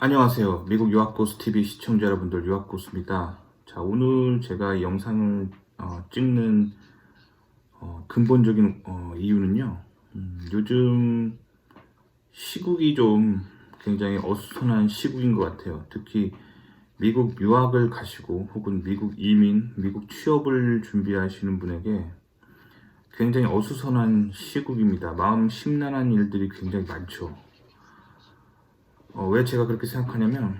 안녕하세요. 미국 유학고수 TV 시청자 여러분들, 유학고수입니다. 자, 오늘 제가 이 영상을 찍는 근본적인 이유는요. 요즘 시국이 좀 굉장히 어수선한 시국인 것 같아요. 특히 미국 유학을 가시고 혹은 미국 이민, 미국 취업을 준비하시는 분에게 굉장히 어수선한 시국입니다. 마음 심란한 일들이 굉장히 많죠. 왜 제가 그렇게 생각하냐면,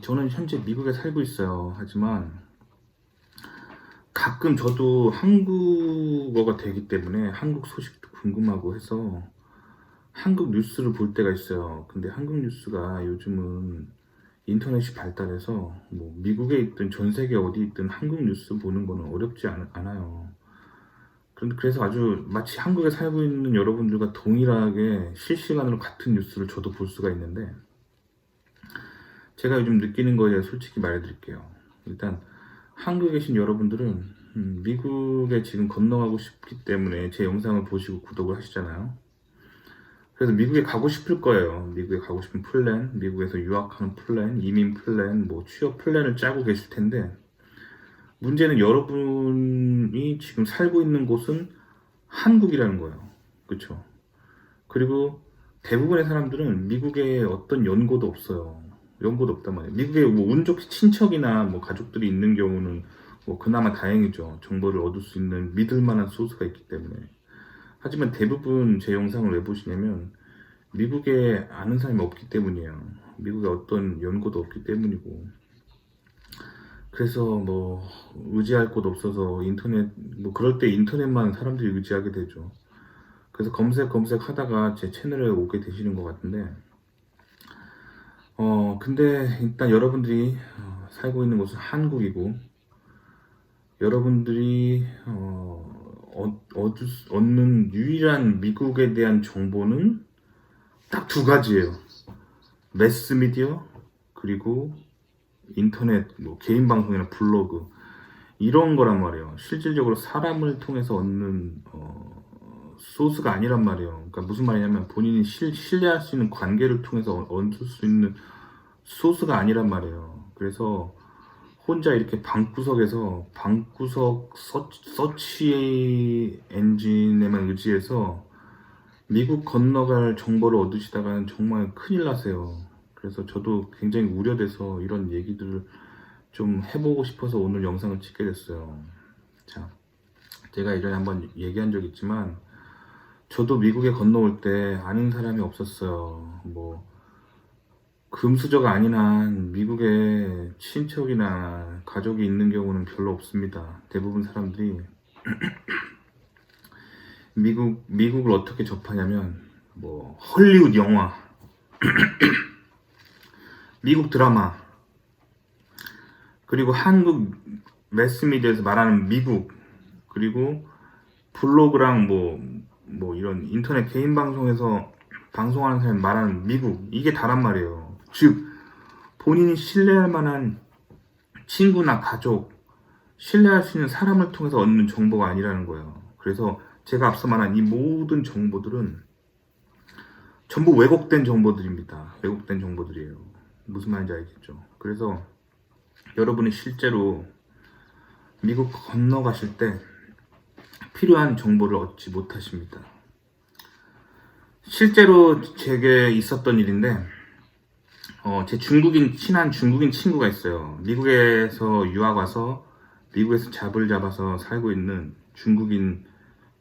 저는 현재 미국에 살고 있어요. 하지만 가끔 저도 한국어가 되기 때문에 한국 소식도 궁금하고 해서 한국 뉴스를 볼 때가 있어요. 근데 한국 뉴스가 요즘은 인터넷이 발달해서 뭐 미국에 있든 전 세계 어디 있든 한국 뉴스 보는 거는 어렵지 않아요. 그래서 아주 마치 한국에 살고 있는 여러분들과 동일하게 실시간으로 같은 뉴스를 저도 볼 수가 있는데, 제가 요즘 느끼는 거에 대해 솔직히 말해드릴게요. 일단 한국에 계신 여러분들은 미국에 지금 건너가고 싶기 때문에 제 영상을 보시고 구독을 하시잖아요. 그래서 미국에 가고 싶을 거예요. 미국에 가고 싶은 플랜, 미국에서 유학하는 플랜, 이민 플랜, 뭐 취업 플랜을 짜고 계실 텐데, 문제는 여러분이 지금 살고 있는 곳은 한국이라는 거예요. 그렇죠? 그리고 대부분의 사람들은 미국에 어떤 연고도 없어요. 연고도 없단 말이에요. 미국에 뭐 운 좋게 친척이나 뭐 가족들이 있는 경우는 뭐 그나마 다행이죠. 정보를 얻을 수 있는 믿을 만한 소스가 있기 때문에. 하지만 대부분 제 영상을 왜 보시냐면 미국에 아는 사람이 없기 때문이에요. 미국에 어떤 연고도 없기 때문이고. 그래서 뭐 의지할 곳 없어서 인터넷, 뭐 그럴 때 인터넷만 사람들이 의지하게 되죠. 그래서 검색 하다가 제 채널에 오게 되시는 것 같은데, 근데 일단 여러분들이 살고 있는 곳은 한국이고, 여러분들이 얻는 유일한 미국에 대한 정보는 딱 두 가지예요. 매스미디어, 그리고 인터넷, 뭐 개인 방송이나 블로그, 이런 거란 말이에요. 실질적으로 사람을 통해서 얻는 소스가 아니란 말이에요. 그러니까 무슨 말이냐면 본인이 신뢰할 수 있는 관계를 통해서 얻을 수 있는 소스가 아니란 말이에요. 그래서 혼자 이렇게 방구석에서 방구석 서치 엔진에만 의지해서 미국 건너갈 정보를 얻으시다가는 정말 큰일 나세요. 그래서 저도 굉장히 우려돼서 이런 얘기들을 좀 해보고 싶어서 오늘 영상을 찍게 됐어요. 자, 제가 예전에 한번 얘기한 적 있지만, 저도 미국에 건너올 때 아는 사람이 없었어요. 뭐 금수저가 아닌 한 미국에 친척이나 가족이 있는 경우는 별로 없습니다. 대부분 사람들이 미국을 어떻게 접하냐면 뭐 헐리우드 영화, 미국 드라마, 그리고 한국 매스미디어에서 말하는 미국, 그리고 블로그랑 뭐 이런 인터넷 개인 방송에서 방송하는 사람이 말하는 미국, 이게 다란 말이에요. 즉 본인이 신뢰할 만한 친구나 가족, 신뢰할 수 있는 사람을 통해서 얻는 정보가 아니라는 거예요. 그래서 제가 앞서 말한 이 모든 정보들은 전부 왜곡된 정보들입니다. 왜곡된 정보들이에요. 무슨 말인지 알겠죠? 그래서 여러분이 실제로 미국 건너가실 때 필요한 정보를 얻지 못하십니다. 실제로 제게 있었던 일인데, 제 친한 중국인 친구가 있어요. 미국에서 유학 와서 미국에서 잡을 잡아서 살고 있는 중국인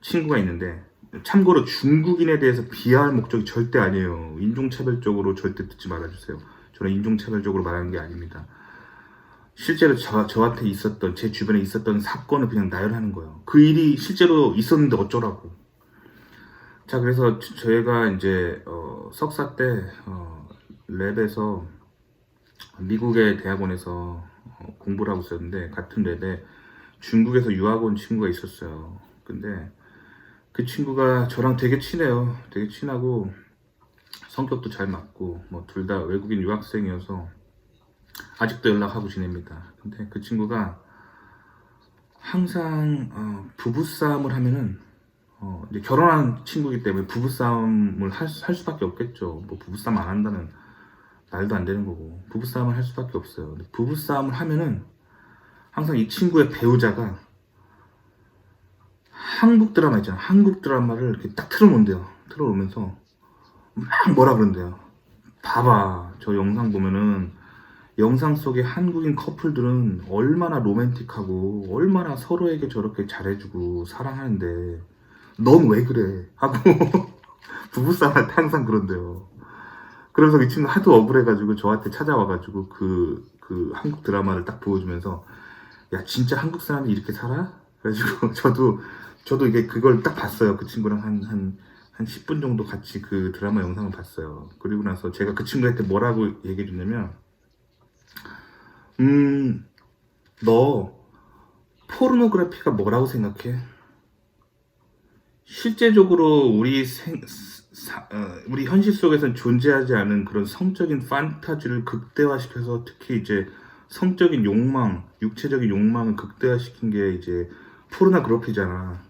친구가 있는데, 참고로 중국인에 대해서 비하할 목적이 절대 아니에요. 인종차별적으로 절대 듣지 말아주세요. 저는 인종차별적으로 말하는 게 아닙니다. 실제로 저한테 있었던, 제 주변에 있었던 사건을 그냥 나열하는 거예요. 그 일이 실제로 있었는데 어쩌라고. 자, 그래서 저희가 이제 석사 때 랩에서 미국의 대학원에서 공부를 하고 있었는데, 같은 랩에 중국에서 유학 온 친구가 있었어요. 근데 그 친구가 저랑 되게 친해요. 되게 친하고 성격도 잘 맞고, 뭐 둘 다 외국인 유학생이어서 아직도 연락하고 지냅니다. 근데 그 친구가 항상 부부싸움을 하면은, 이제 결혼한 친구이기 때문에 부부싸움을 할 수밖에 없겠죠. 뭐 부부싸움 안 한다는 말도 안 되는 거고 부부싸움을 할 수밖에 없어요. 근데 부부싸움을 하면은 항상 이 친구의 배우자가 한국 드라마 있잖아. 한국 드라마를 이렇게 딱 틀어놓는데요. 틀어놓으면서 막 뭐라 그런대요. 봐봐. 저 영상 보면은 영상 속의 한국인 커플들은 얼마나 로맨틱하고 얼마나 서로에게 저렇게 잘해주고 사랑하는데 넌 왜 그래? 하고 부부싸움할 때 항상 그런대요. 그래서 이 친구 하도 억울해가지고 저한테 찾아와가지고 그 한국 드라마를 딱 보여주면서 야 진짜 한국 사람이 이렇게 살아? 그래가지고 저도 이게 그걸 딱 봤어요. 그 친구랑 한 10분 정도 같이 그 드라마 영상을 봤어요. 그리고 나서 제가 그 친구한테 뭐라고 얘기해 줬냐면 너 포르노그래피가 뭐라고 생각해? 실제적으로 우리 현실 속에서는 존재하지 않은 그런 성적인 판타지를 극대화시켜서 특히 이제 성적인 욕망, 육체적인 욕망을 극대화시킨 게 이제 포르노그래피잖아.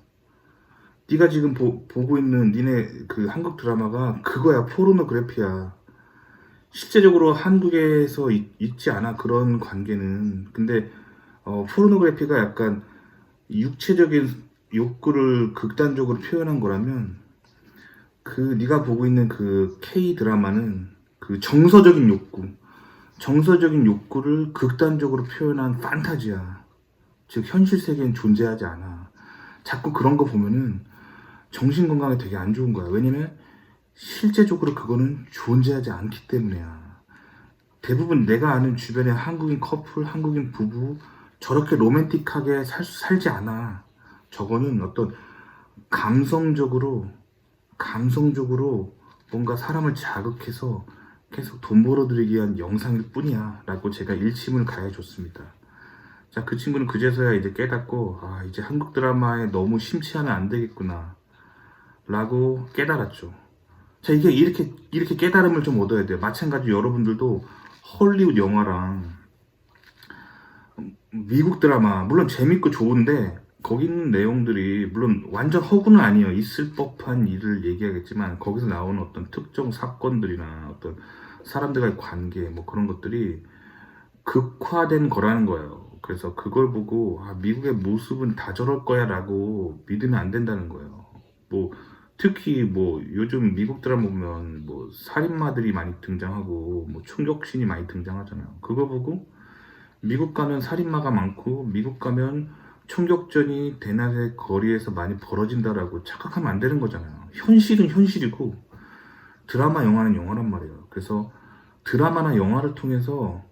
네가 지금 보고 있는 니네 그 한국 드라마가 그거야. 포르노그래피야. 실제적으로 한국에서 있지 않아 그런 관계는. 근데 포르노그래피가 약간 육체적인 욕구를 극단적으로 표현한 거라면 그 네가 보고 있는 그 K 드라마는 그 정서적인 욕구를 극단적으로 표현한 판타지야. 즉 현실 세계엔 존재하지 않아. 자꾸 그런 거 보면은 정신 건강에 되게 안 좋은 거야. 왜냐면 실제적으로 그거는 존재하지 않기 때문이야. 대부분 내가 아는 주변의 한국인 커플, 한국인 부부 저렇게 로맨틱하게 살지 않아. 저거는 어떤 감성적으로 뭔가 사람을 자극해서 계속 돈 벌어들이기 위한 영상일 뿐이야 라고 제가 일침을 가해줬습니다. 자, 그 친구는 그제서야 이제 깨닫고 아 이제 한국 드라마에 너무 심취하면 안 되겠구나 라고 깨달았죠. 자, 이게 이렇게 깨달음을 좀 얻어야 돼요. 마찬가지로 여러분들도 헐리우드 영화랑 미국 드라마 물론 재밌고 좋은데 거기 있는 내용들이 물론 완전 허구는 아니에요. 있을 법한 일을 얘기하겠지만 거기서 나오는 어떤 특정 사건들이나 어떤 사람들과의 관계 뭐 그런 것들이 극화된 거라는 거예요. 그래서 그걸 보고 아, 미국의 모습은 다 저럴 거야 라고 믿으면 안 된다는 거예요. 뭐 특히 뭐 요즘 미국 드라마 보면 뭐 살인마들이 많이 등장하고 뭐 충격신이 많이 등장하잖아요. 그거 보고 미국 가면 살인마가 많고 미국 가면 총격전이 대낮에 거리에서 많이 벌어진다라고 착각하면 안 되는 거잖아요. 현실은 현실이고 드라마 영화는 영화란 말이에요. 그래서 드라마나 영화를 통해서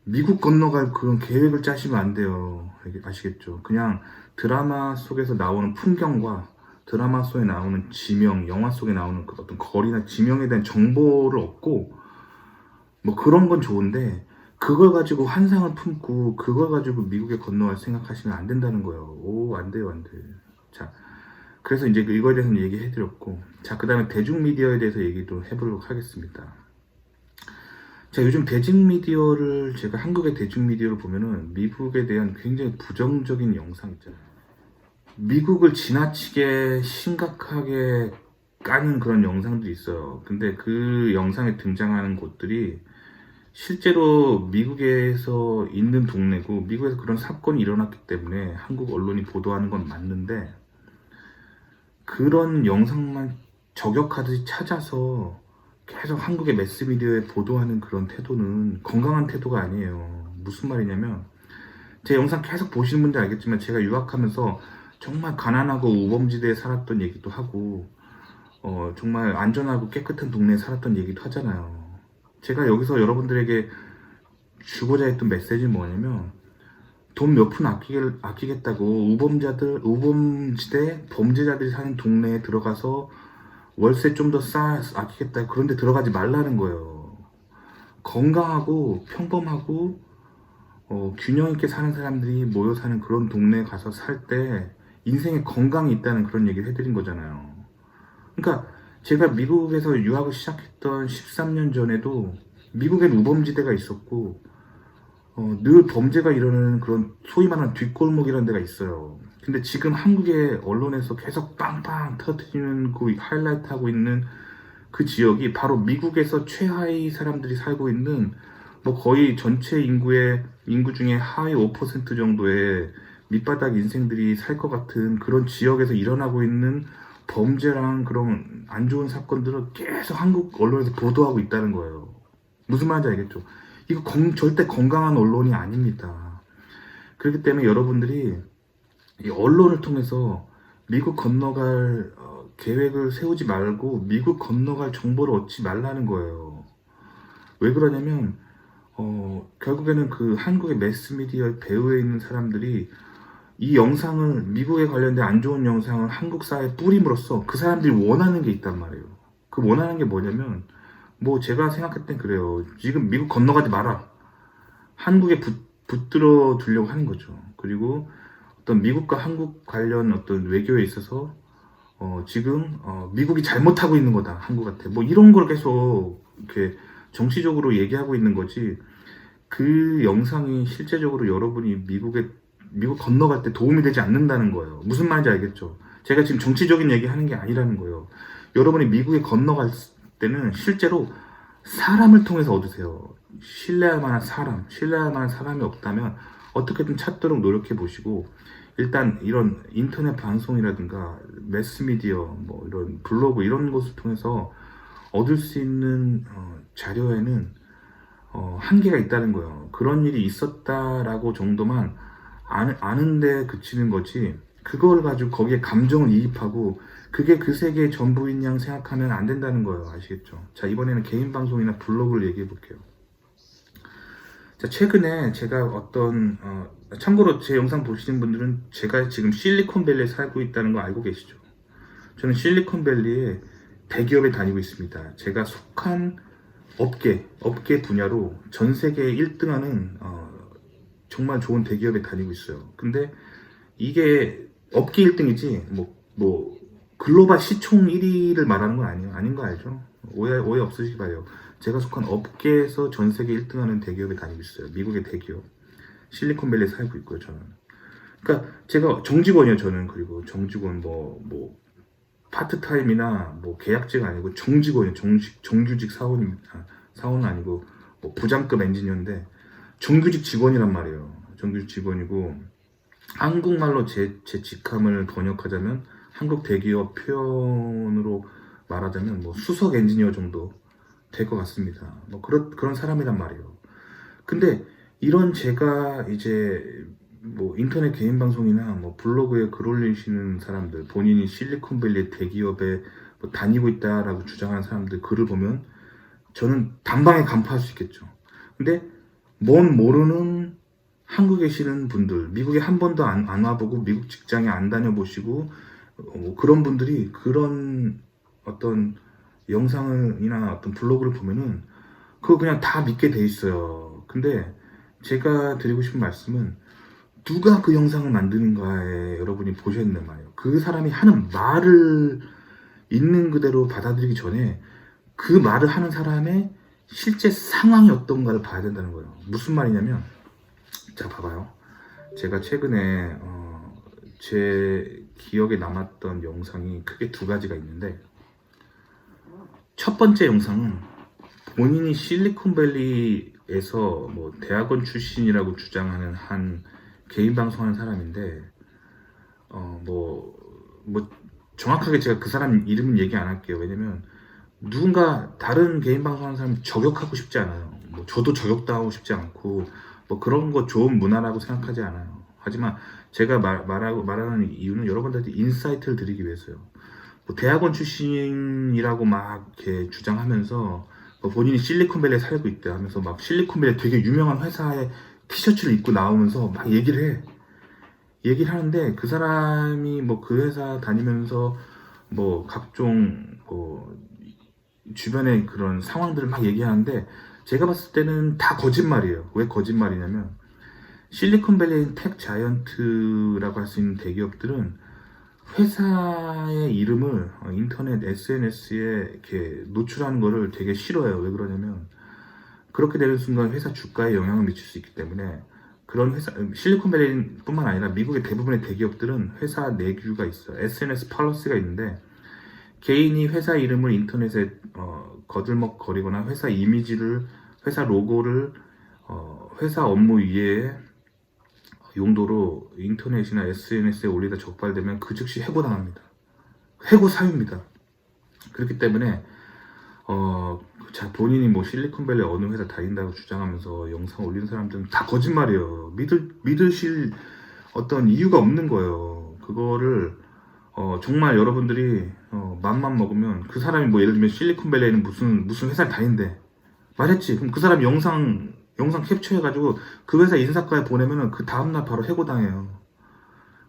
미국 건너갈 그런 계획을 짜시면 안 돼요. 아시겠죠? 그냥 드라마 속에서 나오는 풍경과 드라마 속에 나오는 지명, 영화 속에 나오는 그 어떤 거리나 지명에 대한 정보를 얻고 뭐 그런 건 좋은데 그걸 가지고 환상을 품고 그걸 가지고 미국에 건너갈 생각하시면 안 된다는 거예요. 오, 안 돼요, 안 돼. 자, 그래서 이제 이거에 대해서는 얘기해드렸고, 자, 그 다음에 대중미디어에 대해서 얘기도 해보도록 하겠습니다. 자, 요즘 대중미디어를 제가 한국의 대중미디어를 보면은 미국에 대한 굉장히 부정적인 영상 있잖아요. 미국을 지나치게 심각하게 까는 그런 영상들이 있어요. 근데 그 영상에 등장하는 곳들이 실제로 미국에서 있는 동네고 미국에서 그런 사건이 일어났기 때문에 한국 언론이 보도하는 건 맞는데 그런 영상만 저격하듯이 찾아서 계속 한국의 매스미디어에 보도하는 그런 태도는 건강한 태도가 아니에요. 무슨 말이냐면 제 영상 계속 보시는 분들 알겠지만 제가 유학하면서 정말 가난하고 우범지대에 살았던 얘기도 하고 정말 안전하고 깨끗한 동네에 살았던 얘기도 하잖아요. 제가 여기서 여러분들에게 주고자 했던 메시지는 뭐냐면 돈 몇 푼 아끼겠다고 우범지대 범죄자들이 사는 동네에 들어가서 월세 좀 더 아끼겠다 그런 데 들어가지 말라는 거예요. 건강하고 평범하고 균형 있게 사는 사람들이 모여 사는 그런 동네에 가서 살 때 인생에 건강이 있다는 그런 얘기를 해드린 거잖아요. 그러니까 제가 미국에서 유학을 시작했던 13년 전에도 미국엔 우범지대가 있었고 늘 범죄가 일어나는 그런 소위 말하는 뒷골목이라는 데가 있어요. 근데 지금 한국의 언론에서 계속 빵빵 터트리는 그 하이라이트 하고 있는 그 지역이 바로 미국에서 최하위 사람들이 살고 있는 뭐 거의 전체 인구 중에 하위 5% 정도의 밑바닥 인생들이 살 것 같은 그런 지역에서 일어나고 있는 범죄랑 그런 안 좋은 사건들을 계속 한국 언론에서 보도하고 있다는 거예요. 무슨 말인지 알겠죠? 이거 절대 건강한 언론이 아닙니다. 그렇기 때문에 여러분들이 이 언론을 통해서 미국 건너갈 계획을 세우지 말고 미국 건너갈 정보를 얻지 말라는 거예요. 왜 그러냐면 결국에는 그 한국의 매스미디어 배후에 있는 사람들이 이 영상을 미국에 관련된 안 좋은 영상을 한국 사회에 뿌림으로써 그 사람들이 원하는 게 있단 말이에요. 그 원하는 게 뭐냐면 뭐 제가 생각할 땐 그래요. 지금 미국 건너가지 마라. 한국에 붙들어 두려고 하는 거죠. 그리고 어떤 미국과 한국 관련 어떤 외교에 있어서 지금 미국이 잘못하고 있는 거다 한국한테 뭐 이런 걸 계속 이렇게 정치적으로 얘기하고 있는 거지. 그 영상이 실제적으로 여러분이 미국 건너갈 때 도움이 되지 않는다는 거예요. 무슨 말인지 알겠죠? 제가 지금 정치적인 얘기 하는 게 아니라는 거예요. 여러분이 미국에 건너갈 때는 실제로 사람을 통해서 얻으세요. 신뢰할 만한 사람이 없다면 어떻게든 찾도록 노력해 보시고, 일단 이런 인터넷 방송이라든가 매스미디어 뭐 이런 블로그 이런 것을 통해서 얻을 수 있는 자료에는 한계가 있다는 거예요. 그런 일이 있었다라고 정도만 아는데 그치는 거지, 그걸 가지고 거기에 감정을 이입하고 그게 그 세계의 전부인 양 생각하면 안 된다는 거예요. 아시겠죠? 자, 이번에는 개인 방송이나 블로그를 얘기해 볼게요. 자, 최근에 제가 참고로 제 영상 보시는 분들은 제가 지금 실리콘밸리에 살고 있다는 거 알고 계시죠? 저는 실리콘밸리에 대기업에 다니고 있습니다. 제가 속한 업계 분야로 전 세계에 1등하는 정말 좋은 대기업에 다니고 있어요. 근데 이게 업계 1등이지 뭐 글로벌 시총 1위를 말하는 건 아니에요. 아닌 거 알죠? 오해 없으시기 바래요. 제가 속한 업계에서 전 세계 1등하는 대기업에 다니고 있어요. 미국의 대기업. 실리콘밸리에 살고 있고요, 저는. 그러니까 제가 정직원이에요, 저는. 그리고 정직원 뭐 파트타임이나 뭐 계약직 아니고 정직원이에요. 정규직 사원입니다. 사원은 아니고 뭐 부장급 엔지니어인데 정규직 직원이란 말이에요. 정규직 직원이고, 한국말로 제 직함을 번역하자면 한국 대기업 표현으로 말하자면 뭐 수석 엔지니어 정도 될 것 같습니다. 뭐 그런 사람이란 말이에요. 근데 이런 제가 이제 뭐 인터넷 개인 방송이나 뭐 블로그에 글 올리시는 사람들, 본인이 실리콘밸리 대기업에 뭐 다니고 있다라고 주장하는 사람들 글을 보면 저는 단방에 간파할 수 있겠죠. 근데 뭔 모르는 한국에 계시는 분들, 미국에 한 번도 안 와보고 미국 직장에 안 다녀보시고 그런 분들이 그런 어떤 영상이나 어떤 블로그를 보면은 그거 그냥 다 믿게 돼 있어요. 근데 제가 드리고 싶은 말씀은, 누가 그 영상을 만드는가에 여러분이 보셔야 된단 말이에요. 그 사람이 하는 말을 있는 그대로 받아들이기 전에 그 말을 하는 사람의 실제 상황이 어떤가를 봐야 된다는 거예요. 무슨 말이냐면, 자 봐봐요. 제가 최근에 제 기억에 남았던 영상이 크게 두 가지가 있는데, 첫 번째 영상은 본인이 실리콘밸리에서 뭐 대학원 출신이라고 주장하는 한 개인 방송하는 사람인데, 뭐 정확하게 제가 그 사람 이름은 얘기 안 할게요. 왜냐면 누군가 다른 개인 방송하는 사람 저격하고 싶지 않아요. 뭐 저도 저격당하고 싶지 않고 뭐 그런 거 좋은 문화라고 생각하지 않아요. 하지만 제가 말하는 이유는 여러분들한테 인사이트를 드리기 위해서요. 뭐 대학원 출신이라고 막 이렇게 주장하면서 뭐 본인이 실리콘밸리에 살고 있대 하면서 막 실리콘밸리 되게 유명한 회사의 티셔츠를 입고 나오면서 막 얘기를 하는데, 그 사람이 뭐 그 회사 다니면서 뭐 각종 주변의 그런 상황들을 막 얘기하는데, 제가 봤을 때는 다 거짓말이에요. 왜 거짓말이냐면, 실리콘밸리 텍 자이언트라고 할 수 있는 대기업들은 회사의 이름을 인터넷 SNS에 이렇게 노출하는 거를 되게 싫어해요. 왜 그러냐면, 그렇게 되는 순간 회사 주가에 영향을 미칠 수 있기 때문에. 그런 회사, 실리콘밸리뿐만 아니라 미국의 대부분의 대기업들은 회사 내규가 있어요. SNS 팔러시가 있는데, 개인이 회사 이름을 인터넷에 거들먹거리거나 회사 이미지를, 회사 로고를 회사 업무 위에 용도로 인터넷이나 SNS에 올리다 적발되면 그 즉시 해고당합니다. 해고 사유입니다. 그렇기 때문에 자, 본인이 뭐 실리콘밸리 어느 회사 다닌다고 주장하면서 영상 올리는 사람들은 다 거짓말이에요. 믿으실 어떤 이유가 없는 거예요. 그거를 정말 여러분들이 맘만 먹으면, 그 사람이 뭐 예를 들면 실리콘밸리에는 무슨 회사를 다닌대 말했지. 그럼 그 사람 영상 캡처해가지고 그 회사 인사과에 보내면은 그 다음날 바로 해고당해요.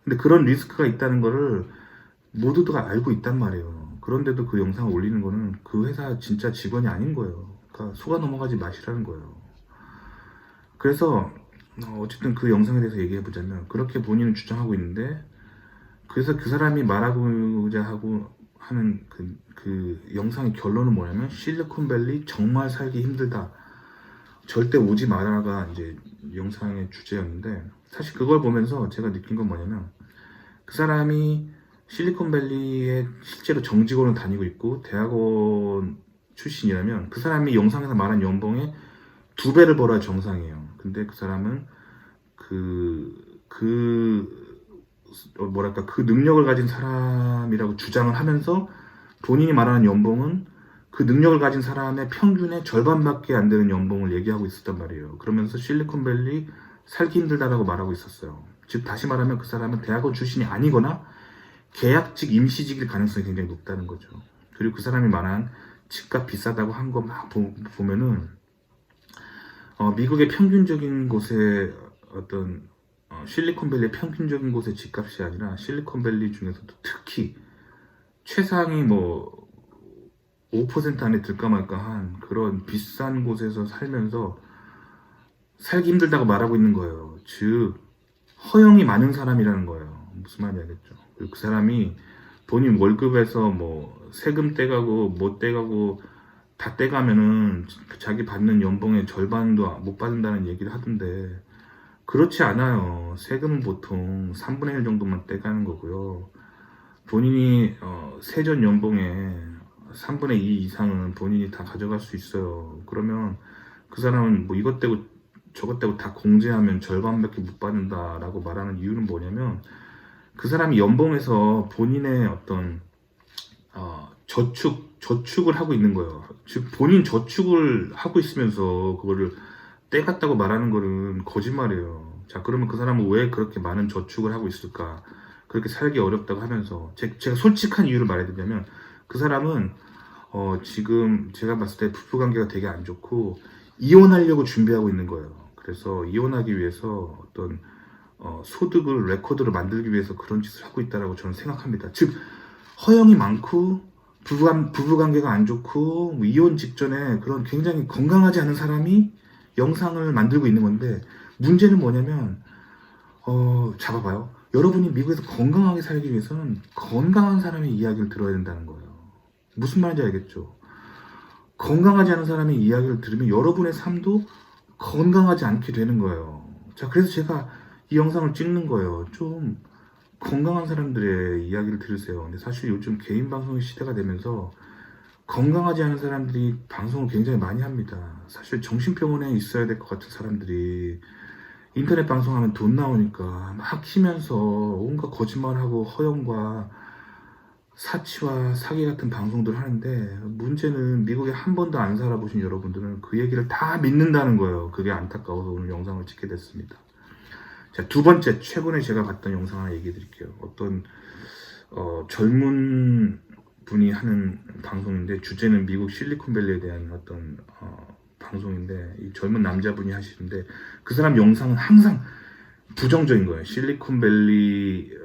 근데 그런 리스크가 있다는 거를 모두가 알고 있단 말이에요. 그런데도 그 영상을 올리는 거는 그 회사 진짜 직원이 아닌 거예요. 그러니까 속아 넘어가지 마시라는 거예요. 그래서 어쨌든 그 영상에 대해서 얘기해보자면, 그렇게 본인은 주장하고 있는데, 그래서 그 사람이 말하고자 하고 하는 그 영상의 결론은 뭐냐면, 실리콘밸리 정말 살기 힘들다, 절대 오지 마라가 이제 영상의 주제였는데, 사실 그걸 보면서 제가 느낀 건 뭐냐면, 그 사람이 실리콘밸리에 실제로 정직원으로 다니고 있고 대학원 출신이라면 그 사람이 영상에서 말한 연봉의 2배를 벌어야 정상이에요. 근데 그 사람은 뭐랄까, 그 능력을 가진 사람이라고 주장을 하면서 본인이 말하는 연봉은 그 능력을 가진 사람의 평균의 절반밖에 안 되는 연봉을 얘기하고 있었단 말이에요. 그러면서 실리콘밸리 살기 힘들다라고 말하고 있었어요. 즉 다시 말하면 그 사람은 대학원 출신이 아니거나 계약직, 임시직일 가능성이 굉장히 높다는 거죠. 그리고 그 사람이 말한 집값 비싸다고 한 거 막 보면은 미국의 평균적인 곳에 어떤 실리콘밸리의 평균적인 곳의 집값이 아니라 실리콘밸리 중에서도 특히 최상위 뭐 5% 안에 들까 말까 한 그런 비싼 곳에서 살면서 살기 힘들다고 말하고 있는 거예요. 즉 허영이 많은 사람이라는 거예요. 무슨 말인지 알겠죠? 그리고 그 사람이 본인 월급에서 뭐 세금 떼가고 뭐 떼가고 다 떼가면은 자기 받는 연봉의 절반도 못 받는다는 얘기를 하던데, 그렇지 않아요. 세금은 보통 3분의 1 정도만 떼가는 거고요. 본인이 세전 연봉의 3분의 2 이상은 본인이 다 가져갈 수 있어요. 그러면 그 사람은 뭐 이것 떼고 저것 떼고 다 공제하면 절반밖에 못 받는다라고 말하는 이유는 뭐냐면, 그 사람이 연봉에서 본인의 어떤 저축을 하고 있는 거예요. 즉 본인 저축을 하고 있으면서 그거를 떼갔다고 말하는 거는 거짓말이에요. 자, 그러면 그 사람은 왜 그렇게 많은 저축을 하고 있을까? 그렇게 살기 어렵다고 하면서, 제가 솔직한 이유를 말해드리자면, 그 사람은 지금 제가 봤을 때 부부관계가 되게 안 좋고 이혼하려고 준비하고 있는 거예요. 그래서 이혼하기 위해서 어떤 소득을, 레코드를 만들기 위해서 그런 짓을 하고 있다라고 저는 생각합니다. 즉 허영이 많고 부부관계가 안 좋고 뭐 이혼 직전에 그런 굉장히 건강하지 않은 사람이 영상을 만들고 있는 건데, 문제는 뭐냐면 잡아봐요. 여러분이 미국에서 건강하게 살기 위해서는 건강한 사람의 이야기를 들어야 된다는 거예요. 무슨 말인지 알겠죠? 건강하지 않은 사람의 이야기를 들으면 여러분의 삶도 건강하지 않게 되는 거예요. 자, 그래서 제가 이 영상을 찍는 거예요. 좀 건강한 사람들의 이야기를 들으세요. 근데 사실 요즘 개인 방송의 시대가 되면서 건강하지 않은 사람들이 방송을 굉장히 많이 합니다. 사실 정신병원에 있어야 될 것 같은 사람들이 인터넷 방송하면 돈 나오니까 막 키면서 온갖 거짓말하고 허영과 사치와 사기 같은 방송들 하는데, 문제는 미국에 한 번도 안 살아보신 여러분들은 그 얘기를 다 믿는다는 거예요. 그게 안타까워서 오늘 영상을 찍게 됐습니다. 자, 두 번째, 최근에 제가 봤던 영상 하나 얘기해 드릴게요. 어떤 젊은 분이 하는 방송인데, 주제는 미국 실리콘밸리에 대한 어떤 방송인데, 이 젊은 남자분이 하시는데 그 사람 영상은 항상 부정적인 거예요. 실리콘밸리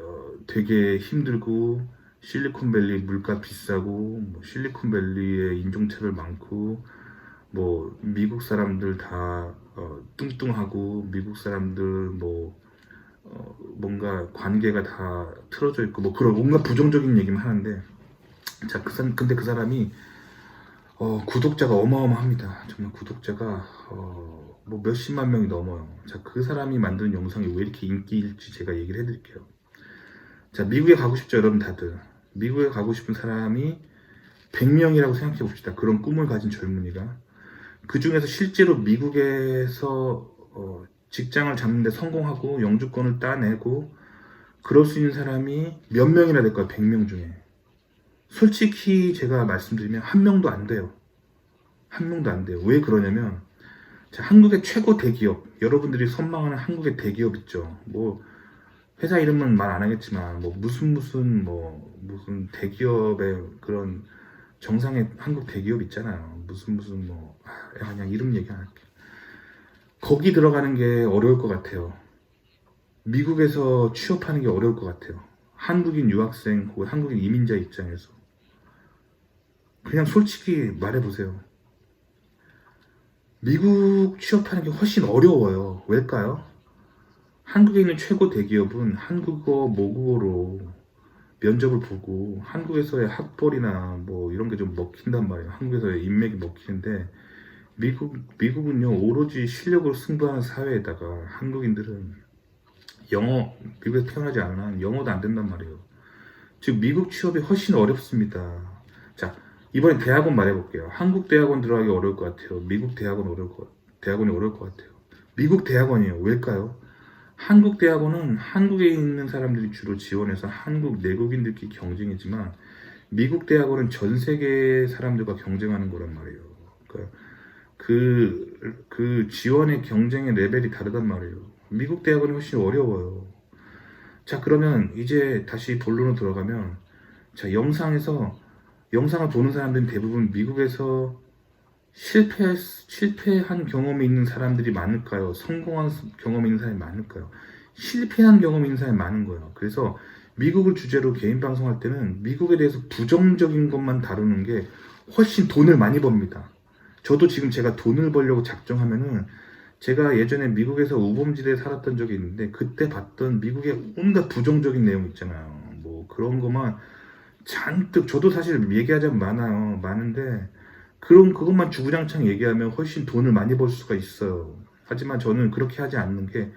되게 힘들고, 실리콘밸리 물가 비싸고, 뭐 실리콘밸리에 인종차별 많고, 뭐 미국 사람들 다 뚱뚱하고, 미국 사람들 뭐 뭔가 관계가 다 틀어져 있고, 뭐 그런 뭔가 부정적인 얘기만 하는데, 자, 근데 그 사람이 구독자가 어마어마합니다. 정말 구독자가 뭐 몇십만 명이 넘어요. 자, 그 사람이 만든 영상이 왜 이렇게 인기일지 제가 얘기를 해드릴게요. 자, 미국에 가고 싶죠, 여러분 다들. 미국에 가고 싶은 사람이 100명이라고 생각해 봅시다. 그런 꿈을 가진 젊은이가. 그 중에서 실제로 미국에서 직장을 잡는데 성공하고 영주권을 따내고 그럴 수 있는 사람이 몇 명이나 될까요? 100명 중에. 솔직히 제가 말씀드리면 한 명도 안 돼요. 한 명도 안 돼요. 왜 그러냐면 자, 한국의 최고 대기업, 여러분들이 선망하는 한국의 대기업 있죠. 뭐 회사 이름은 말 안 하겠지만 뭐 무슨 대기업의 그런 정상의 한국 대기업 있잖아요. 그냥 이름 얘기 안 할게. 거기 들어가는 게 어려울 것 같아요. 미국에서 취업하는 게 어려울 것 같아요. 한국인 유학생 혹은 한국인 이민자 입장에서. 그냥 솔직히 말해보세요. 미국 취업하는 게 훨씬 어려워요. 왜일까요? 한국에 있는 최고 대기업은 한국어, 모국어로 면접을 보고 한국에서의 학벌이나 뭐 이런 게 좀 먹힌단 말이에요. 한국에서의 인맥이 먹히는데 미국은요 오로지 실력으로 승부하는 사회에다가 한국인들은 미국에서 태어나지 않은 한 영어도 안 된단 말이에요. 즉 미국 취업이 훨씬 어렵습니다. 자, 이번에 대학원 말해볼게요. 한국 대학원 들어가기 어려울 것 같아요. 미국 대학원이 어려울 것 같아요. 미국 대학원이에요. 왜일까요? 한국 대학원은 한국에 있는 사람들이 주로 지원해서 한국 내국인들끼리 경쟁이지만 미국 대학원은 전 세계 사람들과 경쟁하는 거란 말이에요. 그러니까 그 지원의 경쟁의 레벨이 다르단 말이에요. 미국 대학원이 훨씬 어려워요. 자, 그러면 이제 다시 본론으로 들어가면 자, 영상을 보는 사람들은 대부분 미국에서 실패한 경험이 있는 사람들이 많을까요? 성공한 경험이 있는 사람이 많을까요? 실패한 경험이 있는 사람이 많은 거예요. 그래서 미국을 주제로 개인 방송할 때는 미국에 대해서 부정적인 것만 다루는 게 훨씬 돈을 많이 법니다. 저도 지금 제가 돈을 벌려고 작정하면은 제가 예전에 미국에서 우범지대에 살았던 적이 있는데 그때 봤던 미국의 온갖 부정적인 내용 있잖아요. 뭐 그런 것만 잔뜩 저도 사실 얘기하자면 많은데 그것만 주구장창 얘기하면 훨씬 돈을 많이 벌 수가 있어요. 하지만 저는 그렇게 하지 않는 게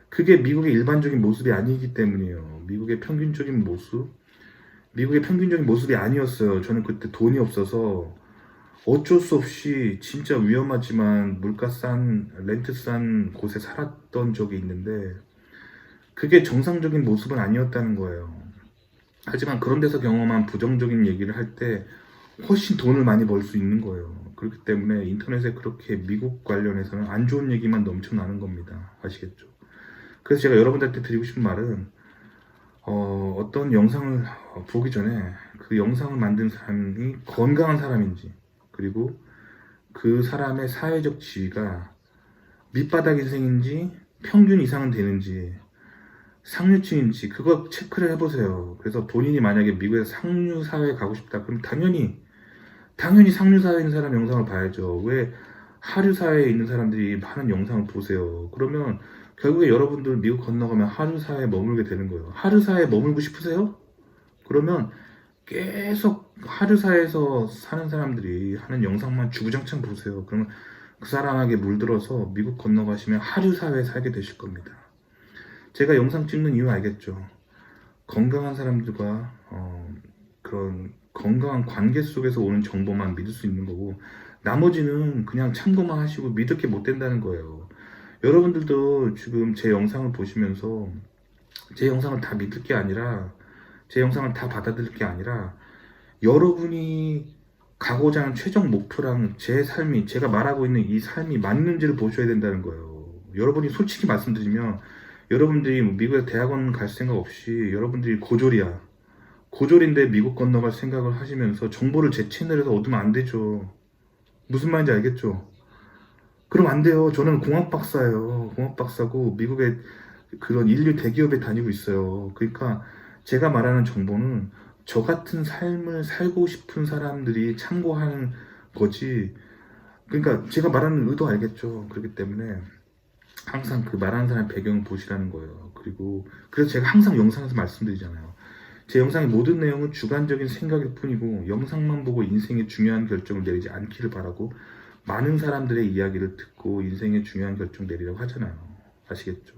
그게 미국의 일반적인 모습이 아니기 때문이에요. 미국의 평균적인 모습이 아니었어요. 저는 그때 돈이 없어서 어쩔 수 없이 진짜 위험하지만 렌트 싼 곳에 살았던 적이 있는데 그게 정상적인 모습은 아니었다는 거예요. 하지만 그런 데서 경험한 부정적인 얘기를 할 때 훨씬 돈을 많이 벌 수 있는 거예요. 그렇기 때문에 인터넷에 그렇게 미국 관련해서는 안 좋은 얘기만 넘쳐나는 겁니다. 아시겠죠? 그래서 제가 여러분들한테 드리고 싶은 말은 어떤 영상을 보기 전에 그 영상을 만든 사람이 건강한 사람인지 그리고 그 사람의 사회적 지위가 밑바닥 인생인지 평균 이상은 되는지 상류층인지 그거 체크를 해보세요. 그래서 본인이 만약에 미국에서 상류 사회에 가고 싶다 그럼 당연히 상류 사회에 있는 사람 영상을 봐야죠. 왜 하류 사회에 있는 사람들이 하는 영상을 보세요. 그러면 결국에 여러분들 미국 건너가면 하류 사회에 머물게 되는 거예요. 하류 사회에 머물고 싶으세요? 그러면 계속 하류 사회에서 사는 사람들이 하는 영상만 주구장창 보세요. 그러면 그 사람에게 물들어서 미국 건너가시면 하류 사회에 살게 되실 겁니다. 제가 영상 찍는 이유 알겠죠? 건강한 사람들과 그런 건강한 관계 속에서 오는 정보만 믿을 수 있는 거고 나머지는 그냥 참고만 하시고 믿을 게 못 된다는 거예요. 여러분들도 지금 제 영상을 보시면서 제 영상을 다 믿을 게 아니라 제 영상을 다 받아들일 게 아니라 여러분이 가고자 하는 최종 목표랑 제가 말하고 있는 이 삶이 맞는지를 보셔야 된다는 거예요. 여러분이 솔직히 말씀드리면 여러분들이 미국에 대학원 갈 생각 없이 여러분들이 고졸인데 미국 건너갈 생각을 하시면서 정보를 제 채널에서 얻으면 안 되죠. 무슨 말인지 알겠죠? 그럼 안 돼요. 저는 공학 박사예요. 공학 박사고 미국의 그런 인류 대기업에 다니고 있어요. 그러니까 제가 말하는 정보는 저 같은 삶을 살고 싶은 사람들이 참고하는 거지. 그러니까 제가 말하는 의도 알겠죠. 그렇기 때문에 항상 그 말하는 사람 배경을 보시라는 거예요. 그래서 제가 항상 영상에서 말씀드리잖아요. 제 영상의 모든 내용은 주관적인 생각일 뿐이고 영상만 보고 인생의 중요한 결정을 내리지 않기를 바라고 많은 사람들의 이야기를 듣고 인생의 중요한 결정 내리라고 하잖아요. 아시겠죠?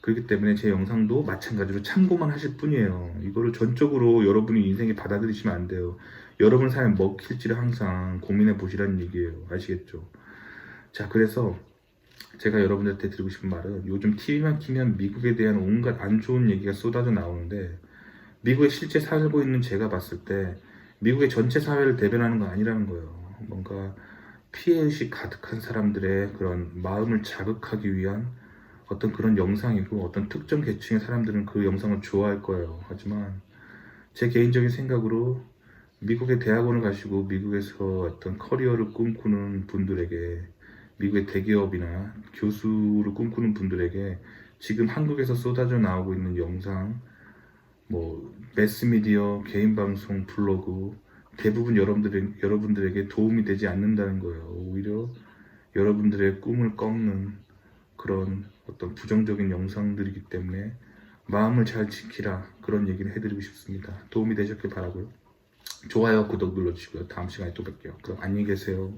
그렇기 때문에 제 영상도 마찬가지로 참고만 하실 뿐이에요. 이거를 전적으로 여러분이 인생에 받아들이시면 안 돼요. 여러분 삶에 먹힐지를 항상 고민해 보시라는 얘기예요. 아시겠죠? 자, 그래서 제가 여러분들한테 드리고 싶은 말은 요즘 TV만 키면 미국에 대한 온갖 안 좋은 얘기가 쏟아져 나오는데 미국에 실제 살고 있는 제가 봤을 때 미국의 전체 사회를 대변하는 건 아니라는 거예요. 뭔가 피해의식 가득한 사람들의 그런 마음을 자극하기 위한 어떤 그런 영상이고 어떤 특정 계층의 사람들은 그 영상을 좋아할 거예요. 하지만 제 개인적인 생각으로 미국의 대학원을 가시고 미국에서 어떤 커리어를 꿈꾸는 분들에게 미국의 대기업이나 교수를 꿈꾸는 분들에게 지금 한국에서 쏟아져 나오고 있는 영상, 뭐 매스미디어, 개인 방송, 블로그 대부분 여러분들에게 도움이 되지 않는다는 거예요. 오히려 여러분들의 꿈을 꺾는 그런 어떤 부정적인 영상들이기 때문에 마음을 잘 지키라 그런 얘기를 해드리고 싶습니다. 도움이 되셨길 바라고요. 좋아요, 구독 눌러주시고요. 다음 시간에 또 뵐게요. 그럼 안녕히 계세요.